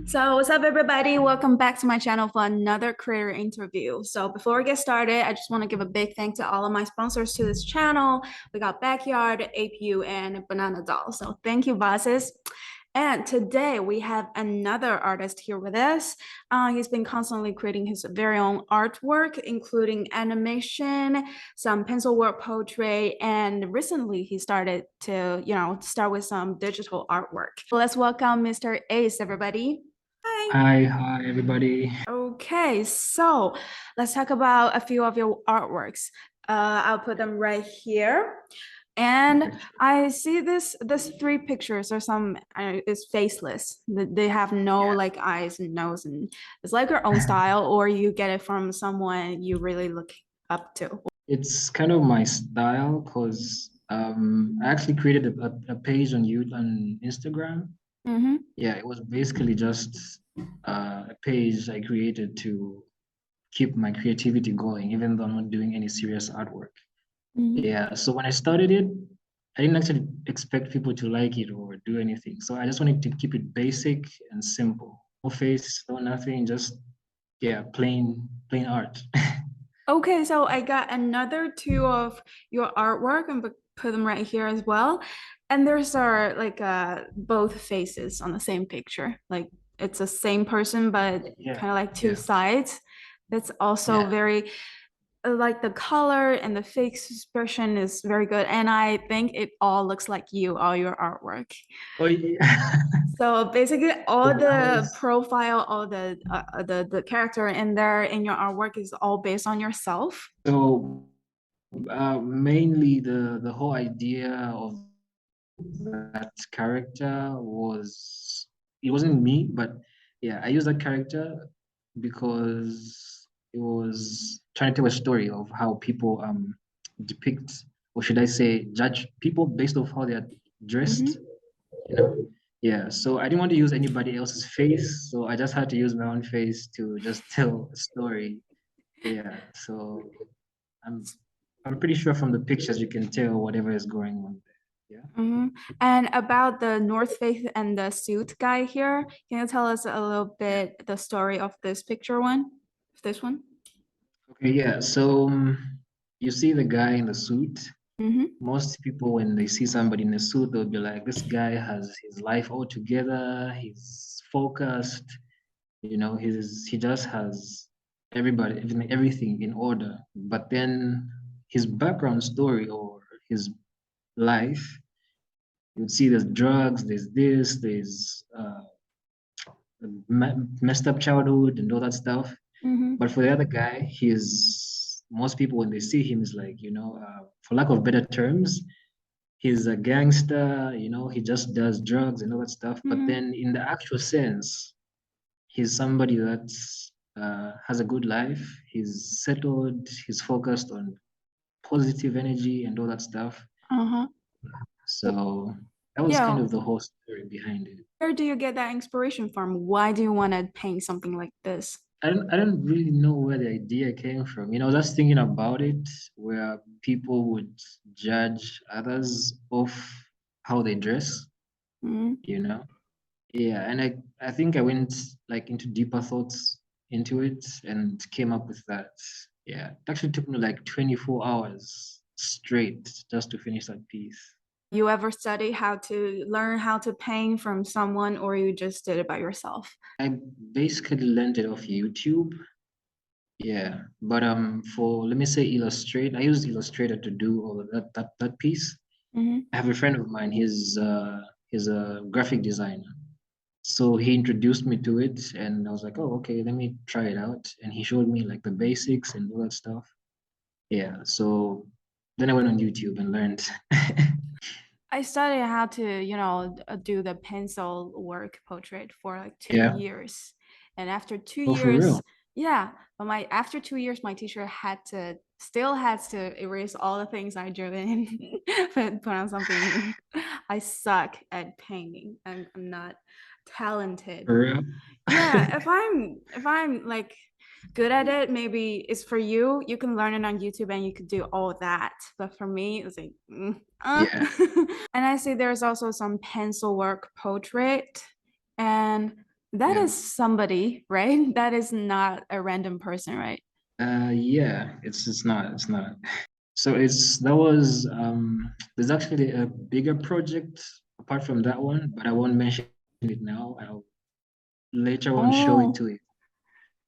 So, what's up, everybody? Welcome back to my channel for another creator interview. So, before we get started, I just want to give a big thank to all of my sponsors to this channel. We got Backyard, APU, and Banana Doll. So, thank you, bosses. And today we have another artist here with us. He's been constantly creating his very own artwork, including animation, some pencil work, poetry, and recently he started to, start with some digital artwork. Let's welcome Mr. Ace, everybody. Hi. Hi, everybody. Okay, so let's talk about a few of your artworks. I'll put them right here. And Okay. I see this three pictures or some is faceless. They have no Yeah. like eyes and nose, and it's like your own style, or you get it from someone you really look up to. It's kind of my style because I actually created a page on Instagram. Mm-hmm. Yeah, it was basically just a page I created to keep my creativity going, even though I'm not doing any serious artwork. Mm-hmm. Yeah, so when I started it, I didn't actually expect people to like it or do anything. So I just wanted to keep it basic and simple. No face, no nothing, just yeah, plain art. Okay, so I got another two of your artwork and put them right here as well. And there's are like both faces on the same picture. Like it's the same person, but Yeah, kind of like two yeah, sides. That's also yeah. very like the color and the face expression is very good. And I think it all looks like you, all your artwork. Oh, yeah. So basically, all Yeah, that the was profile, all the character in there in your artwork is all based on yourself. so mainly the whole idea of that character was it wasn't me, but yeah, I used that character because it was trying to tell a story of how people depict, or should I say, judge people based off how they are dressed, Mm-hmm. you know. Yeah, so I didn't want to use anybody else's face, so I just had to use my own face to just tell a story. Yeah, so I'm I'm pretty sure from the pictures you can tell whatever is going on there. Yeah. Mm-hmm. And about the North Face and the suit guy here, can you tell us a little Yeah. bit the story of this picture one? This one? Okay, yeah. So you see the guy in the suit. Mm-hmm. Most people, when they see somebody in a suit, they'll be like, this guy has his life all together. He's focused. He just has everything in order. But then his background story or his life, you'd see there's drugs, there's this, there's messed up childhood and all that stuff. Mm-hmm. But for the other guy, he's most people when they see him is like, for lack of better terms, he's a gangster, he just does drugs and all that stuff. But Mm-hmm. then in the actual sense, he's somebody that has a good life. He's settled, he's focused on positive energy and all that stuff. Uh-huh. So that was kind Yeah. of the whole story behind it. Where do you get that inspiration from? Why do you want to paint something like this? I don't really know where the idea came from. Just thinking about it, where people would judge others off how they dress, Mm-hmm. you know? Yeah, and I think I went like into deeper thoughts into it and came up with that. Yeah, it actually took me like 24 hours straight just to finish that piece. You ever study how to learn how to paint from someone, or you just did it by yourself? I basically learned it off YouTube. Yeah, but for let me say Illustrate, I used Illustrator to do all of that piece. Mm-hmm. I have a friend of mine. He's a graphic designer, so he introduced me to it, and I was like, oh, okay, let me try it out. And he showed me like the basics and all that stuff. Yeah, so then I went on YouTube and learned. I studied how to, do the pencil work portrait for like two Yeah. years. And after two Oh, for years, real? yeah, but my after 2 years, my teacher still has to erase all the things I drew and put on something new. I suck at painting. I'm not talented. For real? Yeah, if I'm like good at it, maybe it's for you. You can learn it on YouTube and you could do all that. But for me, it's like, Yeah. and I see there's also some pencil work portrait, and That Yeah. is somebody, right? That is not a random person, right? Yeah, it's not. So it's that was there's actually a bigger project apart from that one, but I won't mention it now. I'll later on show it Oh, to you.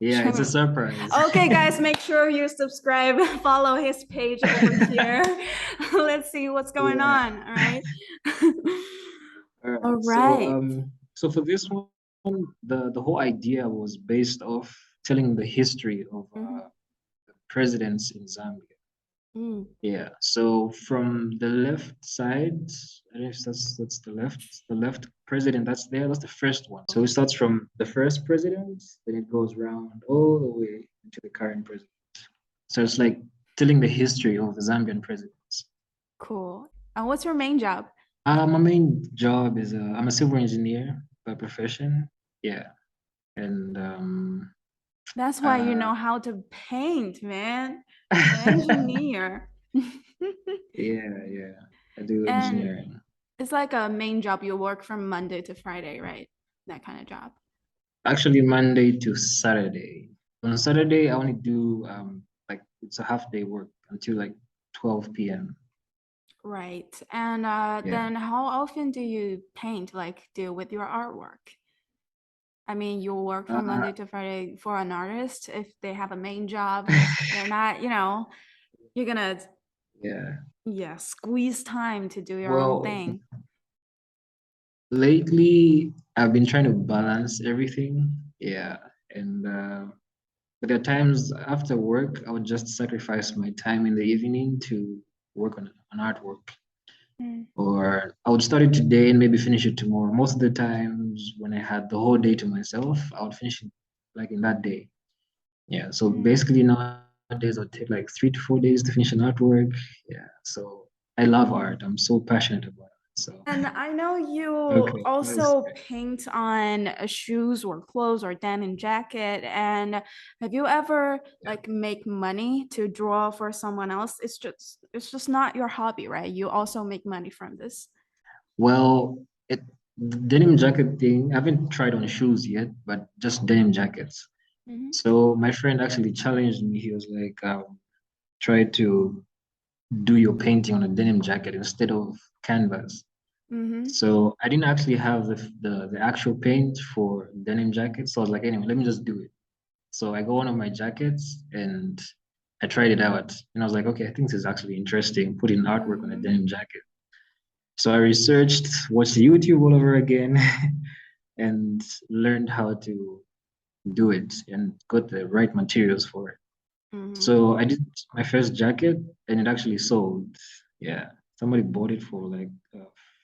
Yeah, it's a sure. surprise. Okay, guys, make sure you subscribe, follow his page over here. Let's see what's going Yeah. on. All right. All All right. right. So for this one, the whole idea was based off telling the history of Mhm. presidents in Zambia. Mm. Yeah. So from the left side, I don't know if that's the left president that's there. That's the first one. So it starts from the first president, then it goes round all the way to the current president. So it's like telling the history of the Zambian presidents. Cool. And what's your main job? My main job is I'm a civil engineer by profession. Yeah, and That's why you uh, know how to paint, man. You're an engineer. yeah, I do And engineering. it's like a main job. You work from Monday to Friday, right? That kind of job. Actually, Monday to Saturday. On Saturday, I only do like it's a half day work until like 12 p.m. Right. And Yeah. then how often do you paint, like deal with your artwork? I mean, you work from Uh, Monday to Friday for an artist. If they have a main job, they're not, you're gonna, yeah. yeah, squeeze time to do your own Well, thing. lately I've been trying to balance everything. Yeah, and but there are times after work I would just sacrifice my time in the evening to work on artwork. Mm, Or I would start it today and maybe finish it tomorrow. Most of the times when I had the whole day to myself, I would finish it like in that day. Yeah. So mm. basically nowadays it would take like 3 to 4 days to finish an artwork. Yeah. So I love art. I'm so passionate about it. So And I know you okay, that's also great. paint on shoes or clothes or denim jacket. And have you ever Yeah. like make money to draw for someone else? It's just not your hobby, right? You also make money from this. Well, it denim jacket thing, I haven't tried on shoes yet, but just denim jackets. Mm-hmm. So my friend actually challenged me. He was like, try to do your painting on a denim jacket instead of canvas. Mm-hmm. So I didn't actually have the actual paint for denim jackets. So I was like, anyway, let me just do it. So I got one of my jackets and I tried it out. And I was like, okay, I think this is actually interesting, putting artwork on a Mm-hmm. denim jacket. So I researched, watched YouTube all over again, and learned how to do it and got the right materials for it. Mm-hmm. So I did my first jacket and it actually sold. Yeah. Somebody bought it for like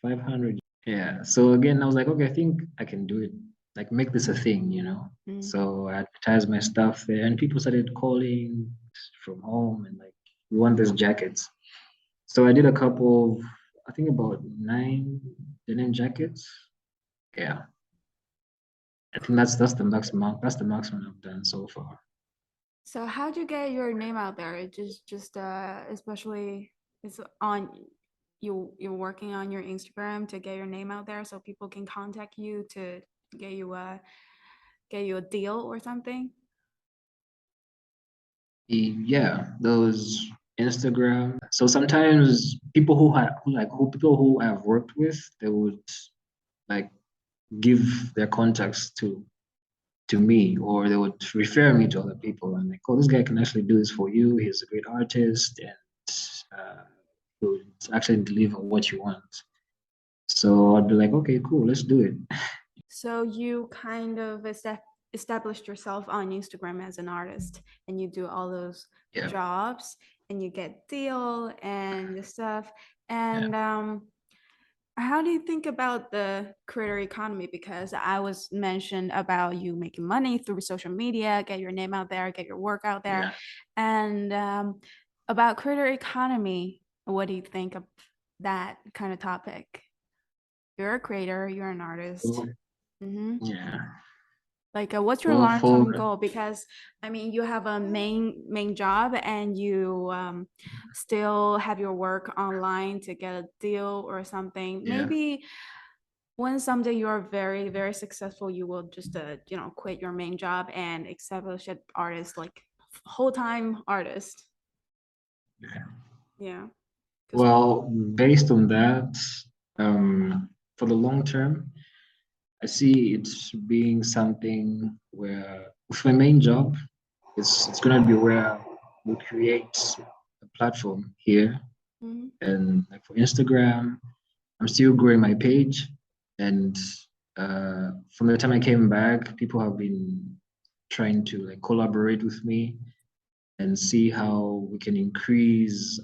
500. Yeah. So again, I was like, okay, I think I can do it. Like make this a thing. Mm. So I advertised my stuff there and people started calling from home and like, we want these jackets. So I did a couple of, I think about 9 denim jackets. Yeah. I think that's the maximum I've done so far. So how'd you get your name out there? It just especially it's on you're working on your Instagram to get your name out there so people can contact you to get you a get you a deal or something. Yeah, those Instagram. So sometimes people who people who I've worked with, they would like give their contacts to me, or they would refer me to other people and like, oh, this guy can actually do this for you. He's a great artist and he would actually deliver what you want. So I'd be like, okay, cool, let's do it. So you kind of established yourself on Instagram as an artist and you do all those Yeah, jobs and you get deal and the stuff. yeah, And how do you think about the creator economy? Because I was mentioned about you making money through social media, get your name out there, get your work out there. yeah. And about creator economy, what do you think of that kind of topic? You're a creator, you're an artist. Well, Hmm. yeah. Like, what's your Well, for long-term goal? Because I mean, you have a main job, and you still have your work online to get a deal or something. yeah. Maybe When someday you're very, very successful, you will just, quit your main job and establish an artist, like whole-time artist. Yeah. Because, Well, based on that, for the long term, I see it being something where, with my main job, it's gonna be where we create a platform here, mhm, and like for Instagram, I'm still growing my page, and from the time I came back, people have been trying to like collaborate with me and see how we can increase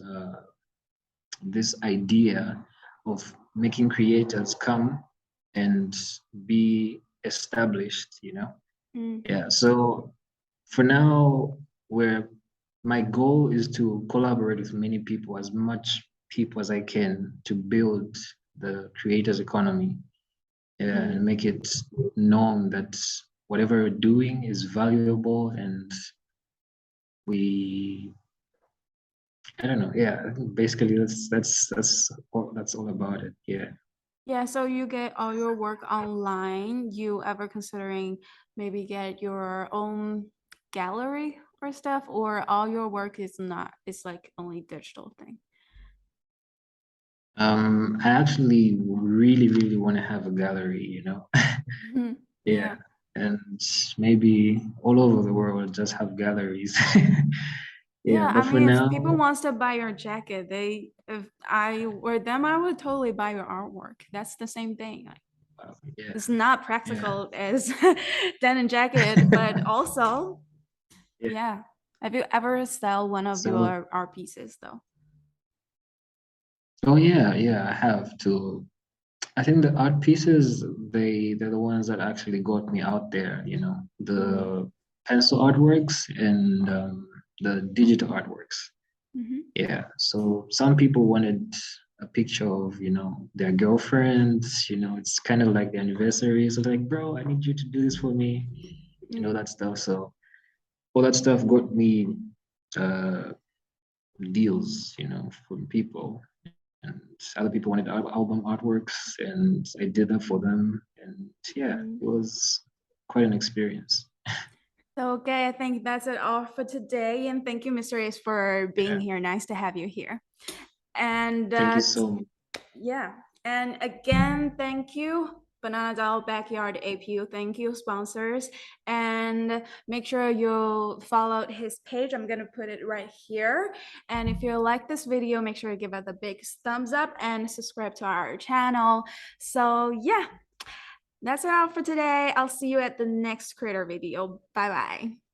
this idea of making creators come and be established, you know? mm, Yeah. So for now, where my goal is to collaborate with many people, as much people as I can, to build the creators economy, and mm. make it known that whatever we're doing is valuable, and we, I don't know. Yeah, I think basically that's all about it. Yeah. Yeah, so you get all your work online. You ever considering maybe get your own gallery or stuff, or all your work is not, it's like only digital thing? I actually really, really want to have a gallery, you know. Mhm. Yeah, Yeah. and maybe all over the world just have galleries. Yeah, Yeah, I but for mean, if people now, wants to buy your jacket, if I were them, I would totally buy your artwork. That's the same thing. Like, yeah, it's not yeah, practical as denim jacket, but also, yeah. yeah. Have you ever sell one of So, your art pieces though? oh yeah, yeah, I have to. I think the art pieces, they're the ones that actually got me out there, you know, Mm, the pencil artworks and the digital artworks. mhm, Yeah. So some people wanted a picture of, you know, their girlfriends, you know, it's kind of like the anniversary. So like, bro, I need you to do this for me, and all mm, that stuff. So all that stuff got me uh deals, you know, from people. And other people wanted album artworks, and I did that for them. And yeah, mm. it was quite an experience. So, okay, I think that's it all for today. And thank you, Mr. Ace, for being Yeah. here. Nice to have you here. And Thank you so much. yeah. And again, thank you, Banana Doll Backyard APU. Thank you, sponsors. And make sure you follow his page. I'm going to put it right here. And if you like this video, make sure you give it a big thumbs up and subscribe to our channel. So, yeah, that's it all for today. I'll see you at the next creator video. Bye bye.